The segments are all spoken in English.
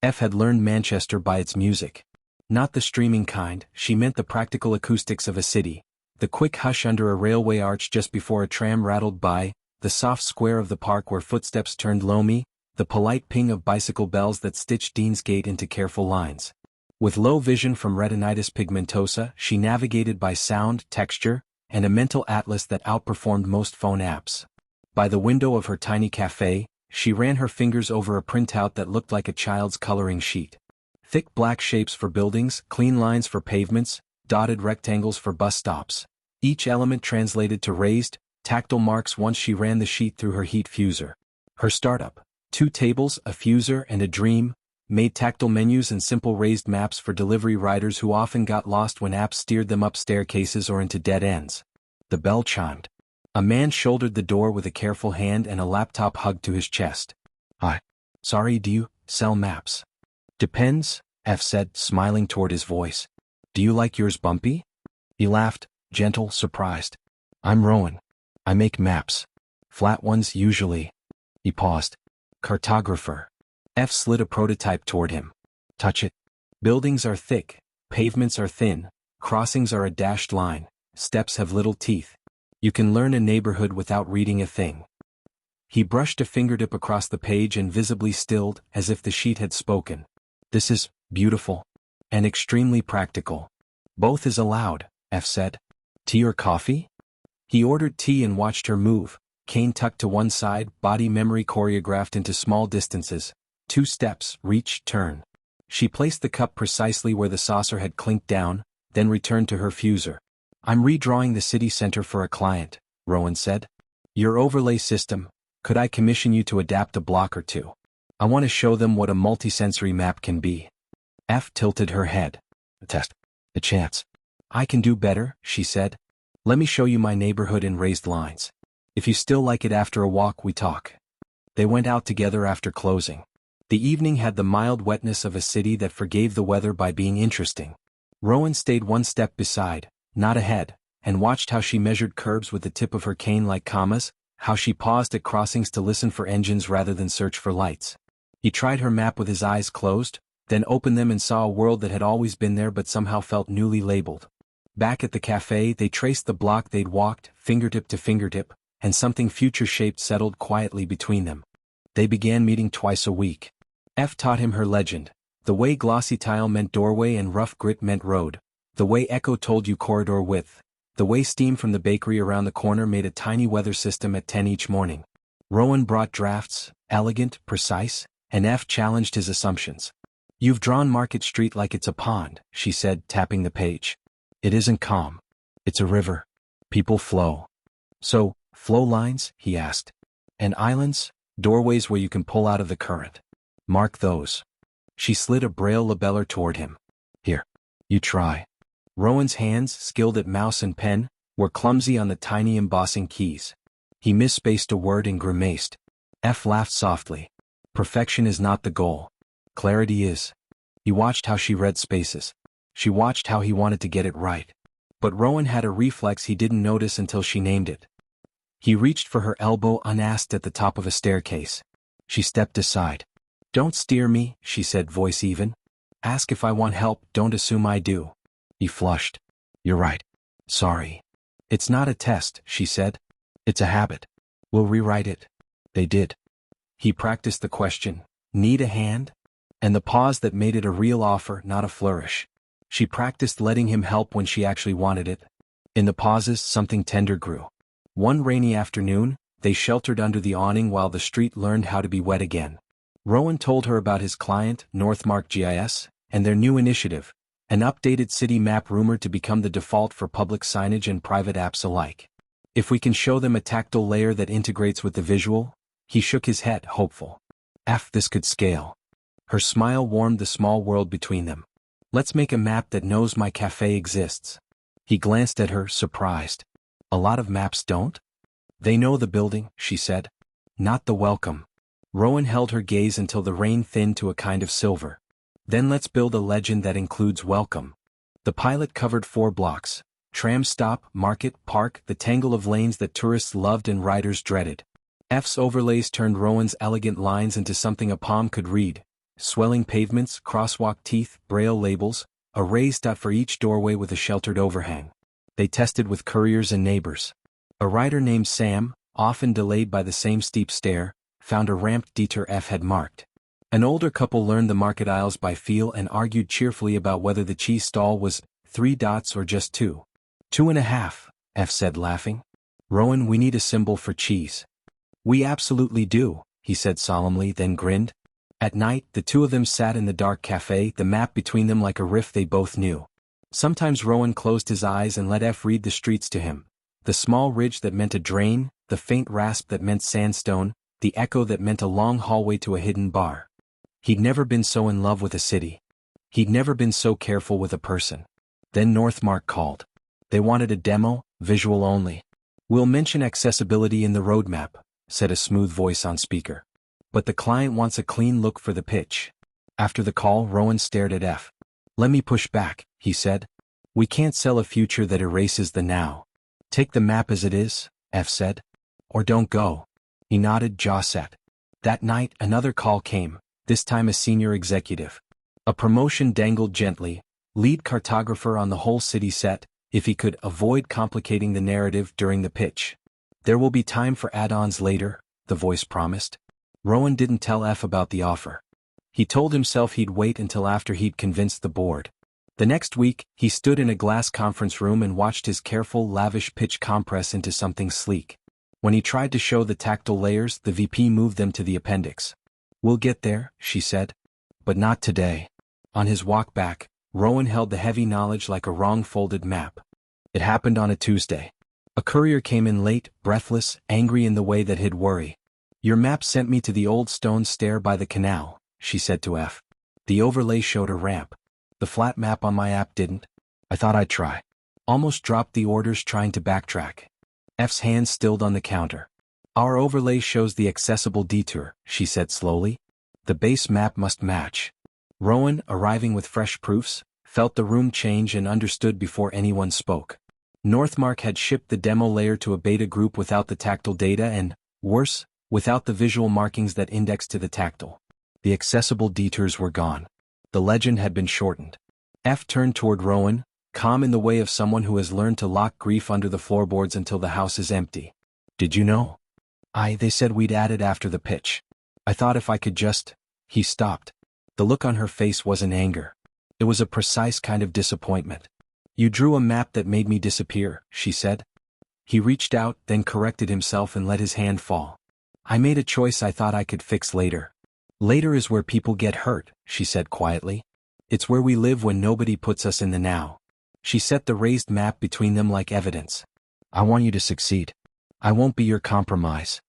F had learned Manchester by its music. Not the streaming kind, she meant the practical acoustics of a city. The quick hush under a railway arch just before a tram rattled by, the soft square of the park where footsteps turned loamy, the polite ping of bicycle bells that stitched Deansgate into careful lines. With low vision from retinitis pigmentosa, she navigated by sound, texture, and a mental atlas that outperformed most phone apps. By the window of her tiny café, she ran her fingers over a printout that looked like a child's coloring sheet. Thick black shapes for buildings, clean lines for pavements, dotted rectangles for bus stops. Each element translated to raised, tactile marks once she ran the sheet through her heat fuser. Her startup, 2 tables, a fuser, and a dream, made tactile menus and simple raised maps for delivery riders who often got lost when apps steered them up staircases or into dead ends. The bell chimed. A man shouldered the door with a careful hand and a laptop hugged to his chest. "Hi. Sorry, do you sell maps?" "Depends," F said, smiling toward his voice. "Do you like yours bumpy?" He laughed, gentle, surprised. "I'm Rowan. I make maps. Flat ones usually." He paused. "Cartographer." F slid a prototype toward him. "Touch it." Buildings are thick, pavements are thin, crossings are a dashed line, steps have little teeth. You can learn a neighborhood without reading a thing. He brushed a fingertip across the page and visibly stilled, as if the sheet had spoken. "This is beautiful. And extremely practical." "Both is allowed," F said. "Tea or coffee?" He ordered tea and watched her move, cane tucked to one side, body memory choreographed into small distances. 2 steps, reach, turn. She placed the cup precisely where the saucer had clinked down, then returned to her fuser. "I'm redrawing the city center for a client," Rowan said. "Your overlay system, could I commission you to adapt a block or two? I want to show them what a multisensory map can be." F tilted her head. "A test. A chance." "I can do better," she said. "Let me show you my neighborhood in raised lines. If you still like it after a walk, we talk." They went out together after closing. The evening had the mild wetness of a city that forgave the weather by being interesting. Rowan stayed 1 step beside, not ahead, and watched how she measured curbs with the tip of her cane like commas, how she paused at crossings to listen for engines rather than search for lights. He tried her map with his eyes closed, then opened them and saw a world that had always been there but somehow felt newly labeled. Back at the café, they traced the block they'd walked, fingertip to fingertip, and something future-shaped settled quietly between them. They began meeting twice a week. F taught him her legend, the way glossy tile meant doorway and rough grit meant road, the way echo told you corridor width, the way steam from the bakery around the corner made a tiny weather system at 10 each morning. Rowan brought drafts, elegant, precise, and F challenged his assumptions. "You've drawn Market Street like it's a pond," she said, tapping the page. "It isn't calm. It's a river. People flow." "So, flow lines?" he asked. "And islands? Doorways where you can pull out of the current. Mark those." She slid a braille labeller toward him. "Here. You try." Rowan's hands, skilled at mouse and pen, were clumsy on the tiny embossing keys. He misspaced a word and grimaced. F laughed softly. "Perfection is not the goal. Clarity is." He watched how she read spaces. She watched how he wanted to get it right. But Rowan had a reflex he didn't notice until she named it. He reached for her elbow unasked at the top of a staircase. She stepped aside. "Don't steer me," she said, voice even. "Ask if I want help, don't assume I do." He flushed. "You're right. Sorry." "It's not a test," she said. "It's a habit. We'll rewrite it." They did. He practiced the question, "Need a hand?" And the pause that made it a real offer, not a flourish. She practiced letting him help when she actually wanted it. In the pauses, something tender grew. One rainy afternoon, they sheltered under the awning while the street learned how to be wet again. Rowan told her about his client, Northmark GIS, and their new initiative, an updated city map rumored to become the default for public signage and private apps alike. "If we can show them a tactile layer that integrates with the visual," he shook his head, hopeful. This could scale." Her smile warmed the small world between them. "Let's make a map that knows my cafe exists." He glanced at her, surprised. "A lot of maps don't?" "They know the building," she said. "Not the welcome." Rowan held her gaze until the rain thinned to a kind of silver. "Then let's build a legend that includes welcome." The pilot covered 4 blocks. Tram stop, market, park, the tangle of lanes that tourists loved and riders dreaded. F's overlays turned Rowan's elegant lines into something a palm could read. swelling pavements, crosswalk teeth, braille labels, a raised dot for each doorway with a sheltered overhang. They tested with couriers and neighbors. A rider named Sam, often delayed by the same steep stair, found a ramped detour F had marked. An older couple learned the market aisles by feel and argued cheerfully about whether the cheese stall was 3 dots or just 2. 2.5, F said laughing. Rowan, we need a symbol for cheese. We absolutely do, he said solemnly, then grinned. At night, the two of them sat in the dark café, the map between them like a riff they both knew. Sometimes Rowan closed his eyes and let F read the streets to him. The small ridge that meant a drain, the faint rasp that meant sandstone, the echo that meant a long hallway to a hidden bar. He'd never been so in love with a city. He'd never been so careful with a person. Then Northmark called. They wanted a demo, visual only. We'll mention accessibility in the roadmap, said a smooth voice on speaker. But the client wants a clean look for the pitch. After the call, Rowan stared at F. Let me push back, he said. We can't sell a future that erases the now. Take the map as it is, F said. Or don't go. He nodded, jaw set. That night, another call came, this time a senior executive. A promotion dangled gently, lead cartographer on the whole city set, if he could avoid complicating the narrative during the pitch. There will be time for add-ons later, the voice promised. Rowan didn't tell F about the offer. He told himself he'd wait until after he'd convinced the board. The next week, he stood in a glass conference room and watched his careful, lavish pitch compress into something sleek. When he tried to show the tactile layers, the VP moved them to the appendix. We'll get there, she said. But not today. On his walk back, Rowan held the heavy knowledge like a wrong-folded map. It happened on a Tuesday. A courier came in late, breathless, angry in the way that hid worry. Your map sent me to the old stone stair by the canal, she said to F. The overlay showed a ramp. The flat map on my app didn't. I thought I'd try. Almost dropped the orders trying to backtrack. F's hand stilled on the counter. Our overlay shows the accessible detour, she said slowly. The base map must match. Rowan, arriving with fresh proofs, felt the room change and understood before anyone spoke. Northmark had shipped the demo layer to a beta group without the tactile data and, worse, without the visual markings that indexed to the tactile. The accessible detours were gone. The legend had been shortened. F turned toward Rowan, calm in the way of someone who has learned to lock grief under the floorboards until the house is empty. Did you know? They said we'd add it after the pitch. I thought if I could just... He stopped. The look on her face wasn't anger. It was a precise kind of disappointment. You drew a map that made me disappear, she said. He reached out, then corrected himself and let his hand fall. I made a choice I thought I could fix later. Later is where people get hurt, she said quietly. It's where we live when nobody puts us in the now. She set the raised map between them like evidence. I want you to succeed. I won't be your compromise.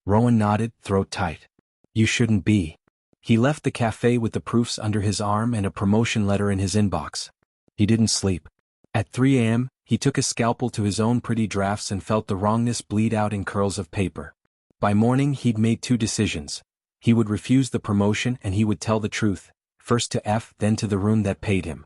Rowan nodded, throat tight. You shouldn't be. He left the cafe with the proofs under his arm and a promotion letter in his inbox. He didn't sleep. At 3 a.m., he took a scalpel to his own pretty drafts and felt the wrongness bleed out in curls of paper. By morning, he'd made 2 decisions. He would refuse the promotion and he would tell the truth, first to F, then to the room that paid him.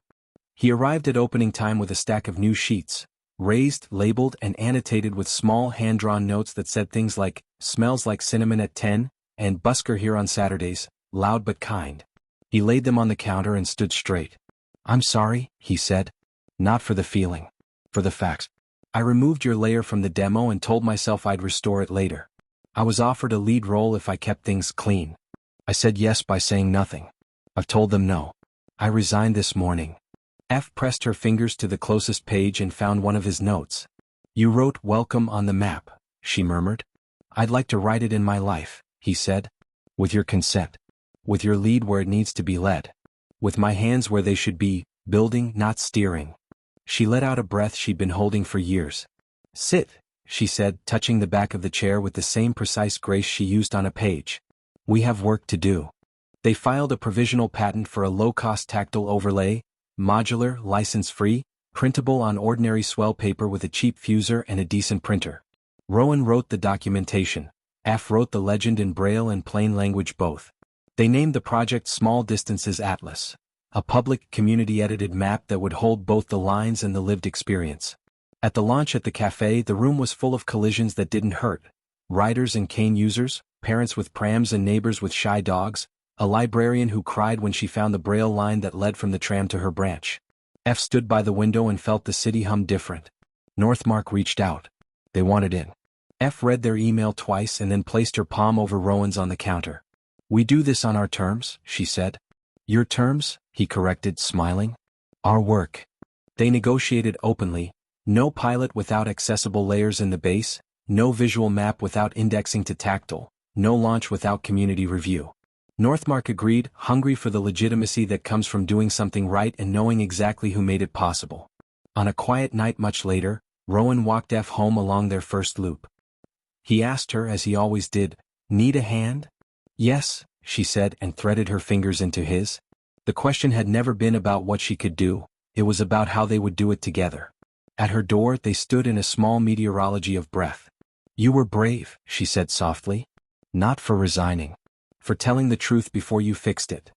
He arrived at opening time with a stack of new sheets, raised, labeled, and annotated with small hand-drawn notes that said things like, smells like cinnamon at 10, and busker here on Saturdays, loud but kind. He laid them on the counter and stood straight. I'm sorry, he said. Not for the feeling. For the facts. I removed your layer from the demo and told myself I'd restore it later. I was offered a lead role if I kept things clean. I said yes by saying nothing. I've told them no. I resigned this morning. F pressed her fingers to the closest page and found one of his notes. You wrote welcome on the map, she murmured. I'd like to write it in my life, he said. With your consent. With your lead where it needs to be led. With my hands where they should be, building, not steering. She let out a breath she'd been holding for years. Sit, she said, touching the back of the chair with the same precise grace she used on a page. We have work to do. They filed a provisional patent for a low-cost tactile overlay, modular, license-free, printable on ordinary swell paper with a cheap fuser and a decent printer. Rowan wrote the documentation. F wrote the legend in Braille and plain language both. They named the project Small Distances Atlas, a public, community-edited map that would hold both the lines and the lived experience. At the launch at the cafe, the room was full of collisions that didn't hurt. Riders and cane users, parents with prams and neighbors with shy dogs, A librarian who cried when she found the braille line that led from the tram to her branch. F stood by the window and felt the city hum different. Northmark reached out. They wanted in. F read their email twice and then placed her palm over Rowan's on the counter. "We do this on our terms," she said. "Your terms?" he corrected, smiling. "Our work." They negotiated openly. No pilot without accessible layers in the base, no visual map without indexing to Tactile, no launch without community review. Northmark agreed, hungry for the legitimacy that comes from doing something right and knowing exactly who made it possible. On a quiet night much later, Rowan walked F home along their first loop. He asked her, as he always did, "Need a hand?" "Yes," she said, and threaded her fingers into his. The question had never been about what she could do, it was about how they would do it together. At her door they stood in a small meteorology of breath. "You were brave," she said softly. "Not for resigning. For telling the truth before you fixed it."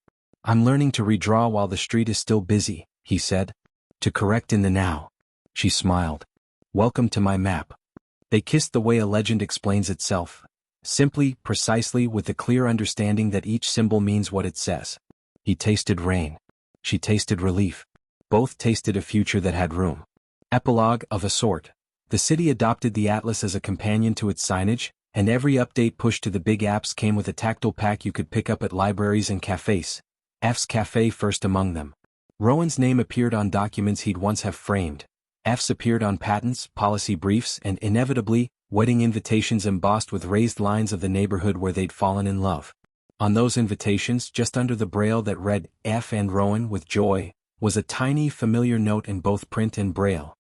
"I'm learning to redraw while the street is still busy," he said. "To correct in the now." She smiled. "Welcome to my map." They kissed the way a legend explains itself. Simply, precisely, with the clear understanding that each symbol means what it says. He tasted rain. She tasted relief. Both tasted a future that had room. Epilogue, of a sort. The city adopted the atlas as a companion to its signage, and every update pushed to the big apps came with a tactile pack you could pick up at libraries and cafés. F's café first among them. Rowan's name appeared on documents he'd once have framed. F's appeared on patents, policy briefs, and inevitably, wedding invitations embossed with raised lines of the neighborhood where they'd fallen in love. On those invitations, just under the braille that read F and Rowan with joy, was a tiny familiar note in both print and braille.